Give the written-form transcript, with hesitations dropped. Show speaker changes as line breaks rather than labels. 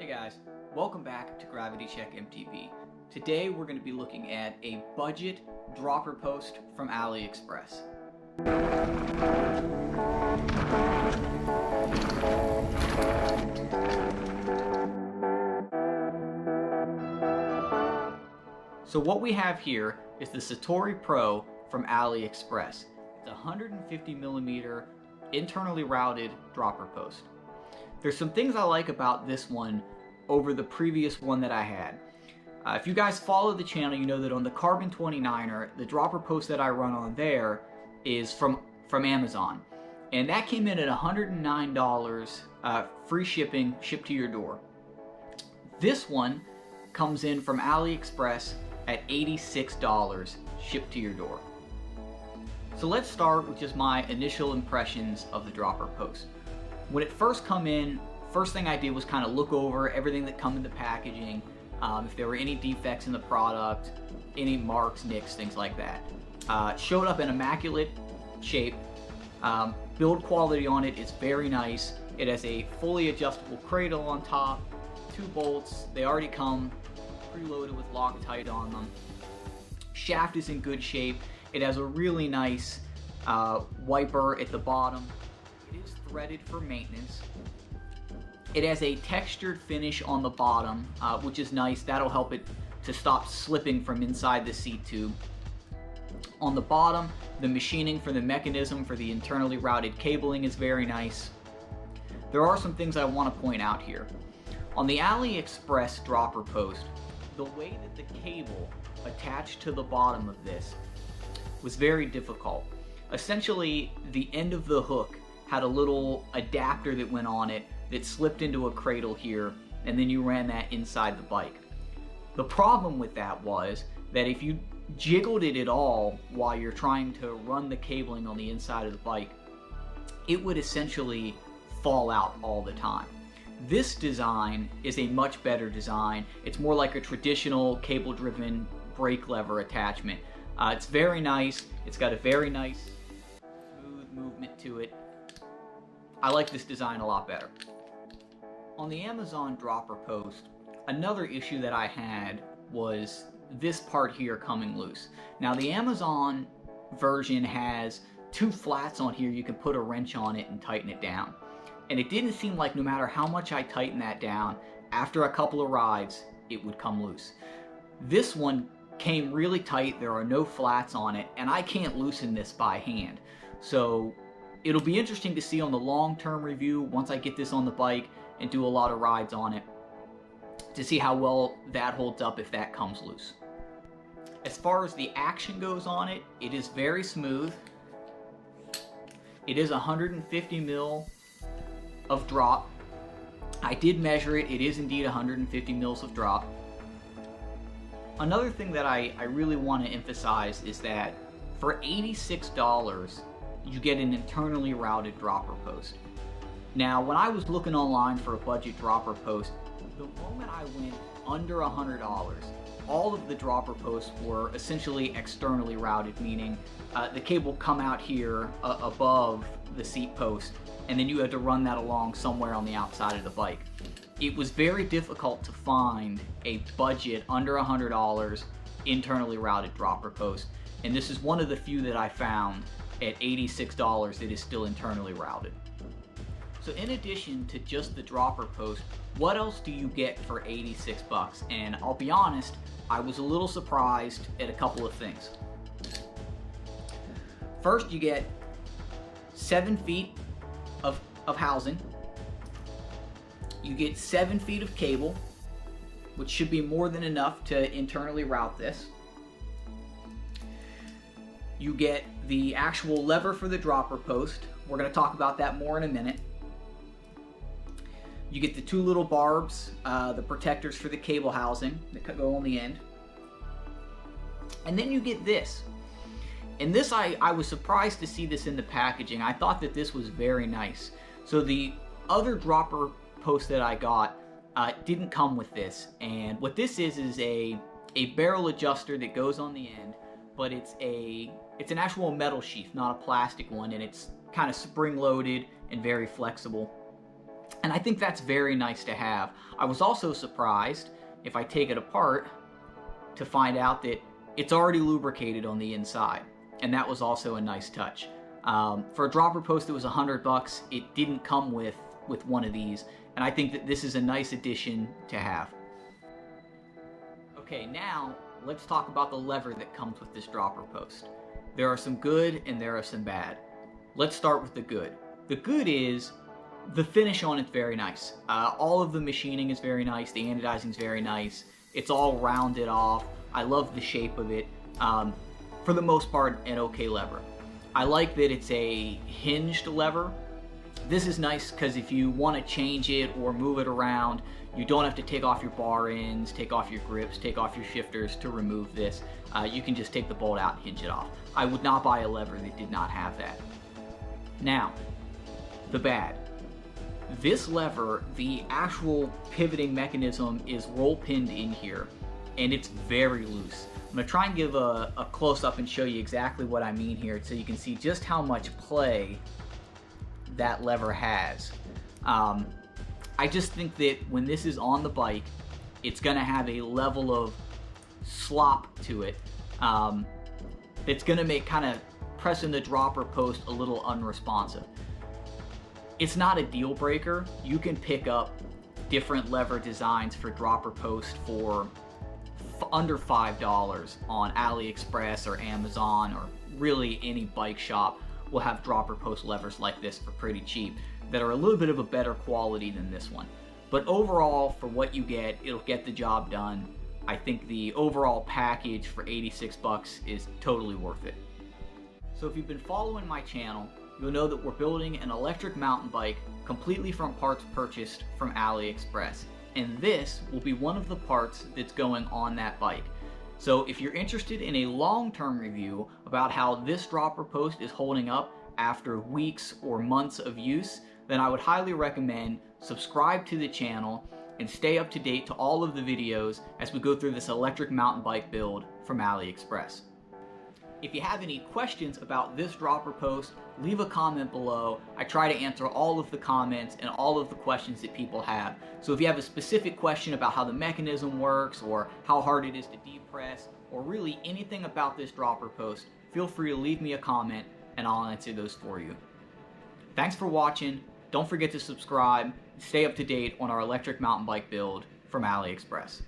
Hey guys, welcome back to Gravity Check eMTB. Today we're going to be looking at a budget dropper post from Aliexpress. So what we have here is the Satori Pro from Aliexpress. It's a 150mm internally routed dropper post. There's some things I like about this one over the previous one that I had. If you guys follow the channel, you know that on the Carbon 29er, the dropper post that I run on there is from Amazon. And that came in at $109, free shipping, shipped to your door. This one comes in from AliExpress at $86, shipped to your door. So let's start with just my initial impressions of the dropper post. When it first come in, first thing I did was kind of look over everything that come in the packaging, if there were any defects in the product, any marks, nicks, things like that. It showed up in immaculate shape. Build quality on it is very nice. It has a fully adjustable cradle on top, 2 bolts. They already come preloaded with Loctite on them. Shaft is in good shape. It has a really nice wiper at the bottom. It is threaded for maintenance. It has a textured finish on the bottom, which is nice. That'll help it to stop slipping from inside the seat tube. On the bottom, the machining for the mechanism for the internally routed cabling is very nice. There are some things I want to point out here. On the AliExpress dropper post, the way that the cable attached to the bottom of this was very difficult. Essentially, the end of the hook had a little adapter that went on it that slipped into a cradle here, and then you ran that inside the bike. The problem with that was that if you jiggled it at all while you're trying to run the cabling on the inside of the bike, it would essentially fall out all the time. This design is a much better design. It's more like a traditional cable-driven brake lever attachment. It's very nice. It's got a very nice smooth movement to it. I like this design a lot better. On the Amazon dropper post, another issue that I had was this part here coming loose. Now the Amazon version has 2 flats on here. You can put a wrench on it and tighten it down. And it didn't seem like no matter how much I tightened that down, after a couple of rides, it would come loose. This one came really tight. There are no flats on it, and I can't loosen this by hand. So it'll be interesting to see on the long-term review once I get this on the bike and do a lot of rides on it to see how well that holds up if that comes loose. As far as the action goes on it, it is very smooth. It is 150 mil of drop. I did measure it. It is indeed 150 mils of drop. Another thing that I really want to emphasize is that for $86, you get an internally routed dropper post. Now, when I was looking online for a budget dropper post, the moment I went under $100, all of the dropper posts were essentially externally routed, meaning the cable come out here above the seat post, and then you had to run that along somewhere on the outside of the bike. It was very difficult to find a budget under $100 internally routed dropper post, and this is one of the few that I found at $86 that is still internally routed. So in addition to just the dropper post, what else do you get for 86 bucks? And I'll be honest, I was a little surprised at a couple of things. First, you get 7 feet of housing. You get 7 feet of cable, which should be more than enough to internally route this. You get the actual lever for the dropper post. We're going to talk about that more in a minute. You get the 2 little barbs, the protectors for the cable housing that go on the end. And then you get this. And this, I was surprised to see this in the packaging. I thought that this was very nice. So the other dropper post that I got didn't come with this. And what this is a barrel adjuster that goes on the end, but it's an actual metal sheath, not a plastic one, and it's kind of spring-loaded and very flexible. And I think that's very nice to have. I was also surprised, if I take it apart, to find out that it's already lubricated on the inside. And that was also a nice touch. For a dropper post that was $100, it didn't come with one of these. And I think that this is a nice addition to have. Okay, now let's talk about the lever that comes with this dropper post. There are some good and there are some bad. Let's start with the good. The good is the finish on it's very nice. All of the machining is very nice. The anodizing is very nice. It's all rounded off. I love the shape of it. For the most part, an okay lever. I like that it's a hinged lever. This is nice because if you want to change it or move it around, you don't have to take off your bar ends, take off your grips, take off your shifters to remove this. You can just take the bolt out and hinge it off. I would not buy a lever that did not have that. Now, the bad. This lever, the actual pivoting mechanism is roll pinned in here, and it's very loose. I'm going to try and give a close-up and show you exactly what I mean here so you can see just how much play that lever has. I just think that when this is on the bike, it's going to have a level of slop to it that's going to make kind of pressing the dropper post a little unresponsive. It's not a deal breaker. You can pick up different lever designs for dropper post for under $5 on Aliexpress or Amazon, or really any bike shop will have dropper post levers like this for pretty cheap that are a little bit of a better quality than this one. But overall, for what you get, it'll get the job done. I think the overall package for 86 bucks is totally worth it. So if you've been following my channel, you'll know that we're building an electric mountain bike completely from parts purchased from Aliexpress. And this will be one of the parts that's going on that bike. So if you're interested in a long-term review about how this dropper post is holding up after weeks or months of use, then I would highly recommend subscribe to the channel and stay up to date to all of the videos as we go through this electric mountain bike build from Aliexpress. If you have any questions about this dropper post, leave a comment below. I try to answer all of the comments and all of the questions that people have. So if you have a specific question about how the mechanism works, or how hard it is to depress, or really anything about this dropper post, feel free to leave me a comment and I'll answer those for you. Thanks for watching. Don't forget to subscribe and stay up to date on our electric mountain bike build from Aliexpress.